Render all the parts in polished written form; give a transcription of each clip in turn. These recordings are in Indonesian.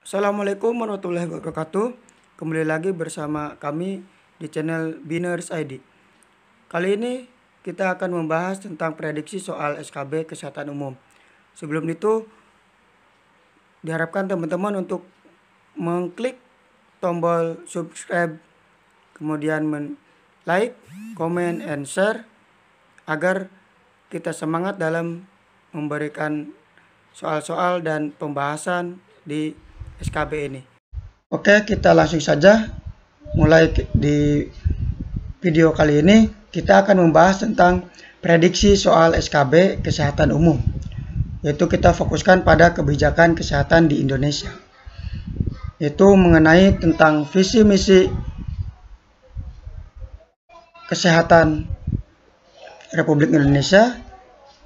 Assalamualaikum warahmatullahi wabarakatuh. Kembali lagi bersama kami di channel Biners ID. Kali ini kita akan membahas tentang prediksi soal SKB Kesehatan Umum. Sebelum itu, diharapkan teman-teman untuk mengklik tombol subscribe, kemudian like, comment, and share agar kita semangat dalam memberikan soal-soal dan pembahasan di SKB ini. Oke, kita langsung saja mulai di video kali ini. Kita akan membahas tentang prediksi soal SKB Kesehatan Umum, yaitu kita fokuskan pada kebijakan kesehatan di Indonesia, yaitu mengenai tentang visi misi kesehatan Republik Indonesia,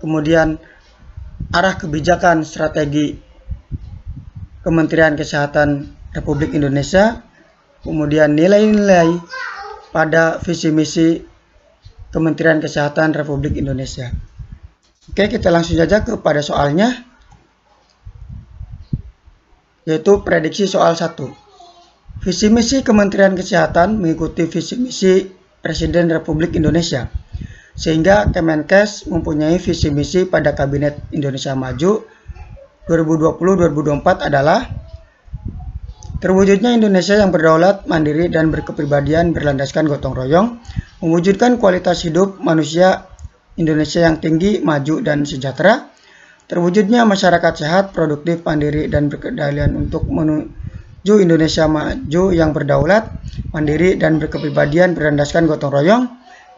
kemudian arah kebijakan strategi Kementerian Kesehatan Republik Indonesia, kemudian nilai-nilai pada visi misi Kementerian Kesehatan Republik Indonesia. Oke, kita langsung saja kepada soalnya, yaitu prediksi soal 1. Visi misi Kementerian Kesehatan mengikuti visi misi Presiden Republik Indonesia, sehingga Kemenkes mempunyai visi misi pada Kabinet Indonesia Maju 2020-2024 adalah terwujudnya Indonesia yang berdaulat, mandiri, dan berkepribadian berlandaskan gotong royong, mewujudkan kualitas hidup manusia Indonesia yang tinggi, maju, dan sejahtera, terwujudnya masyarakat sehat, produktif, mandiri, dan berkendalian untuk menuju Indonesia maju yang berdaulat, mandiri, dan berkepribadian berlandaskan gotong royong.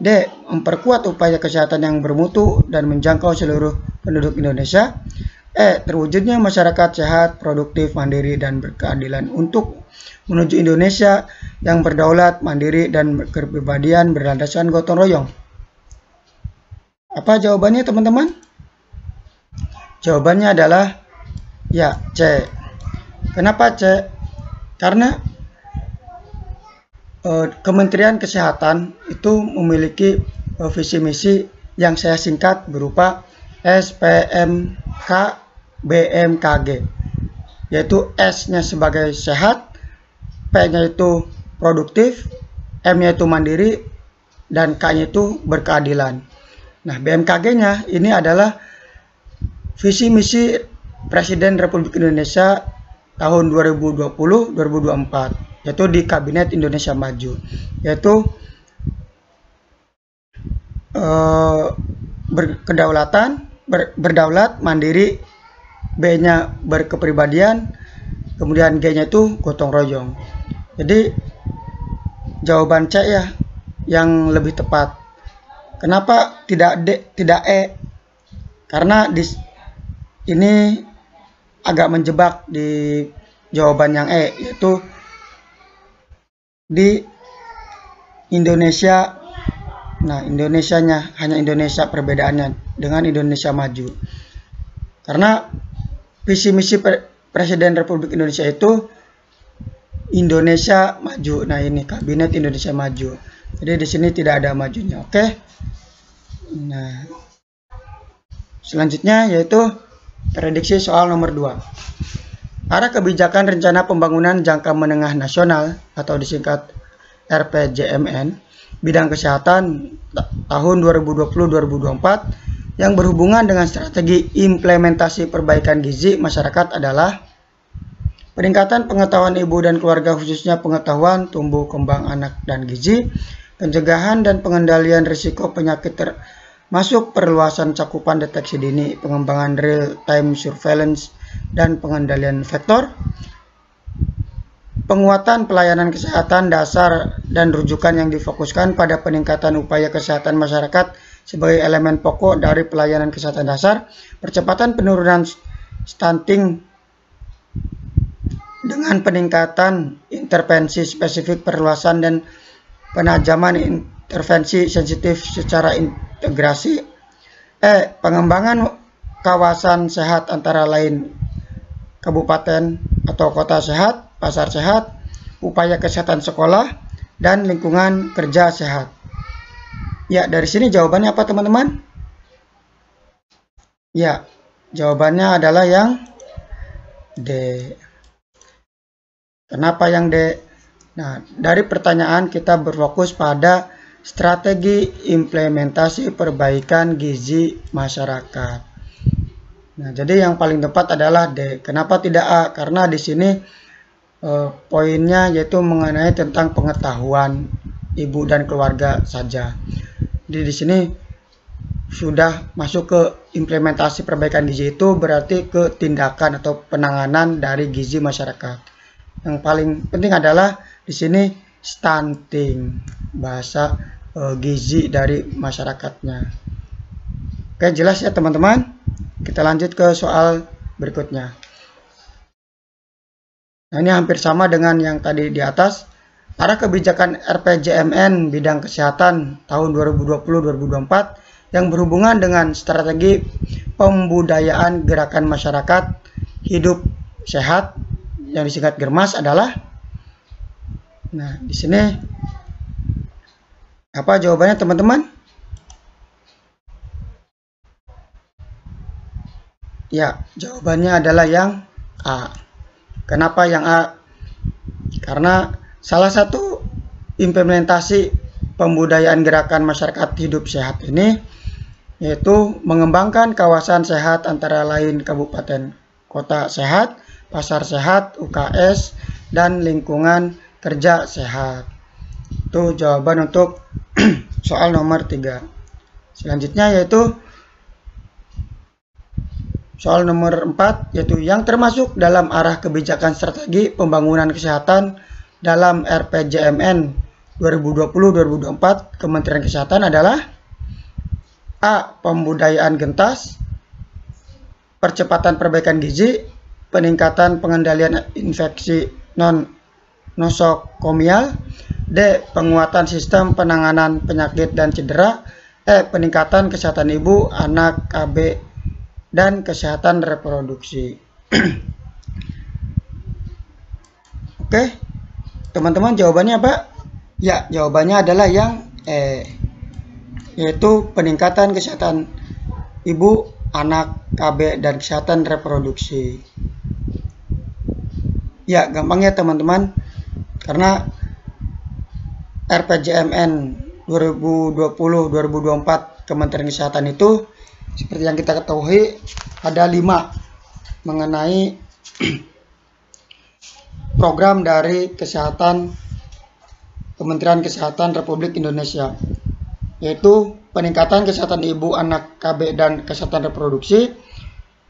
D. Memperkuat upaya kesehatan yang bermutu dan menjangkau seluruh penduduk Indonesia. E. Terwujudnya masyarakat sehat, produktif, mandiri, dan berkeadilan untuk menuju Indonesia yang berdaulat, mandiri, dan berkepribadian berlandaskan gotong royong. Apa jawabannya, teman-teman? Jawabannya adalah ya, C. Kenapa C? Karena Kementerian Kesehatan itu memiliki visi misi yang saya singkat berupa SPMK BMKG, yaitu S-nya sebagai sehat, P-nya itu produktif, M-nya itu mandiri, dan K-nya itu berkeadilan. Nah, BMKG-nya ini adalah visi misi Presiden Republik Indonesia tahun 2020-2024, yaitu di Kabinet Indonesia Maju, yaitu berdaulat, mandiri, B-nya berkepribadian, kemudian G-nya itu gotong royong. Jadi jawaban C ya yang lebih tepat. Kenapa tidak D, tidak E? Karena ini agak menjebak di jawaban yang E, yaitu di Indonesia. Nah, Indonesianya hanya Indonesia perbedaannya dengan Indonesia Maju. Karena visi misi Presiden Republik Indonesia itu Indonesia Maju. Nah, ini Kabinet Indonesia Maju. Jadi di sini tidak ada majunya. Oke. Nah, selanjutnya yaitu prediksi soal nomor 2. Arah kebijakan rencana pembangunan jangka menengah nasional atau disingkat RPJMN bidang kesehatan tahun 2020-2024 yang berhubungan dengan strategi implementasi perbaikan gizi masyarakat adalah peningkatan pengetahuan ibu dan keluarga, khususnya pengetahuan tumbuh kembang anak dan gizi, pencegahan dan pengendalian risiko penyakit termasuk perluasan cakupan deteksi dini, pengembangan real-time surveillance, dan pengendalian vektor, penguatan pelayanan kesehatan dasar dan rujukan yang difokuskan pada peningkatan upaya kesehatan masyarakat sebagai elemen pokok dari pelayanan kesehatan dasar, percepatan penurunan stunting dengan peningkatan intervensi spesifik, perluasan dan penajaman intervensi sensitif secara integrasi. E. Pengembangan kawasan sehat antara lain kabupaten atau kota sehat, pasar sehat, upaya kesehatan sekolah, dan lingkungan kerja sehat. Ya, dari sini jawabannya apa, teman-teman? Ya, jawabannya adalah yang D. Kenapa yang D? Nah, dari pertanyaan kita berfokus pada strategi implementasi perbaikan gizi masyarakat. Nah, jadi yang paling tepat adalah D. Kenapa tidak A? Karena di sini poinnya yaitu mengenai tentang pengetahuan ibu dan keluarga saja. Jadi di sini sudah masuk ke implementasi perbaikan gizi, itu berarti ke tindakan atau penanganan dari gizi masyarakat. Yang paling penting adalah di sini stunting, bahasa gizi dari masyarakatnya. Oke, jelas ya teman-teman? Kita lanjut ke soal berikutnya. Nah, ini hampir sama dengan yang tadi di atas. Arah kebijakan RPJMN bidang kesehatan tahun 2020-2024 yang berhubungan dengan strategi pembudayaan gerakan masyarakat hidup sehat yang disingkat GERMAS adalah. Nah, di sini apa jawabannya teman-teman? Ya, jawabannya adalah yang A. Kenapa yang A? Karena salah satu implementasi pembudayaan gerakan masyarakat hidup sehat ini yaitu mengembangkan kawasan sehat antara lain kabupaten kota sehat, pasar sehat, UKS, dan lingkungan kerja sehat. Itu jawaban untuk soal nomor 3. Selanjutnya yaitu soal nomor 4, yaitu yang termasuk dalam arah kebijakan strategi pembangunan kesehatan dalam RPJMN 2020-2024 Kementerian Kesehatan adalah A. Pembudayaan gentas, percepatan perbaikan gizi, peningkatan pengendalian infeksi non-nosokomial, D. Penguatan sistem penanganan penyakit dan cedera, E. Peningkatan kesehatan ibu, anak, KB, dan kesehatan reproduksi. Oke, teman-teman jawabannya apa? Ya, jawabannya adalah yang E, yaitu peningkatan kesehatan ibu, anak, KB, dan kesehatan reproduksi. Ya, gampang ya teman-teman, karena RPJMN 2020-2024 Kementerian Kesehatan itu seperti yang kita ketahui ada 5 mengenai program dari kesehatan Kementerian Kesehatan Republik Indonesia, yaitu peningkatan kesehatan ibu, anak, KB, dan kesehatan reproduksi,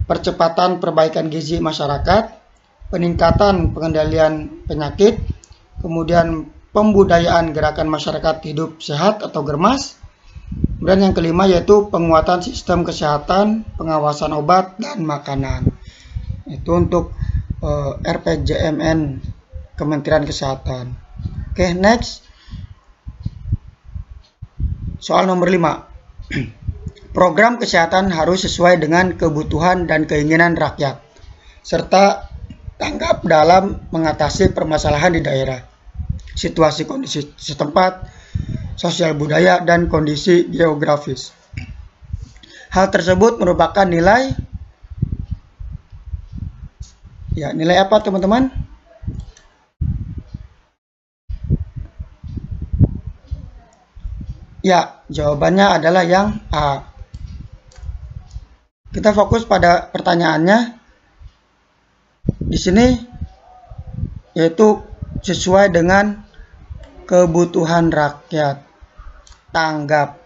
percepatan perbaikan gizi masyarakat, peningkatan pengendalian penyakit, kemudian pembudayaan gerakan masyarakat hidup sehat atau GERMAS, kemudian yang kelima yaitu penguatan sistem kesehatan, pengawasan obat dan makanan. Itu untuk RPJMN Kementerian Kesehatan. Oke, next. Soal nomor 5. Program kesehatan harus sesuai dengan kebutuhan dan keinginan rakyat, serta tanggap dalam mengatasi permasalahan di daerah, situasi kondisi setempat, sosial budaya, dan kondisi geografis. Hal tersebut merupakan nilai apa teman-teman? Ya, jawabannya adalah yang A. Kita fokus pada pertanyaannya. Di sini yaitu sesuai dengan kebutuhan rakyat, tanggap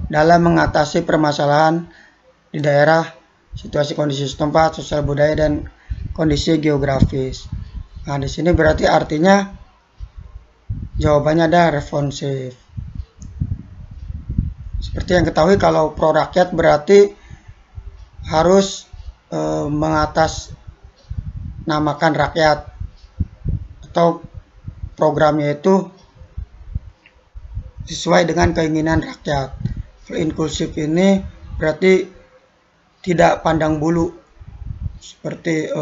dalam mengatasi permasalahan di daerah, situasi kondisi setempat, sosial budaya, dan kondisi geografis. Nah, di sini berarti artinya jawabannya ada responsif. Seperti yang ketahui, kalau pro rakyat berarti harus mengatasnamakan rakyat, atau programnya itu sesuai dengan keinginan rakyat. Kalau inklusif ini berarti tidak pandang bulu, seperti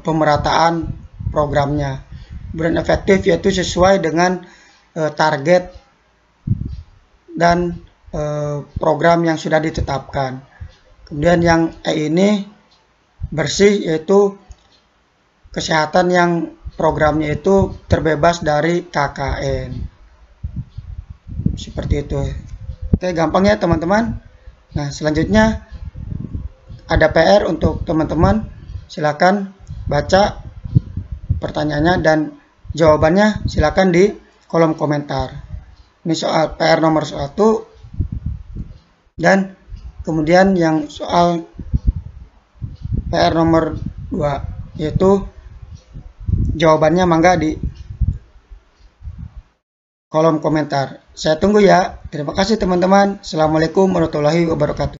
pemerataan programnya. Kemudian efektif yaitu sesuai dengan target dan program yang sudah ditetapkan. Kemudian yang E ini bersih, yaitu kesehatan yang programnya itu terbebas dari KKN. Seperti itu. Oke, gampang ya teman-teman. Nah, selanjutnya ada PR untuk teman-teman. Silakan baca pertanyaannya dan jawabannya silakan di kolom komentar. Ini soal PR nomor 1 dan kemudian yang soal PR nomor 2 yaitu jawabannya mangga di kolom komentar. Saya tunggu ya. Terima kasih teman-teman. Assalamualaikum warahmatullahi wabarakatuh.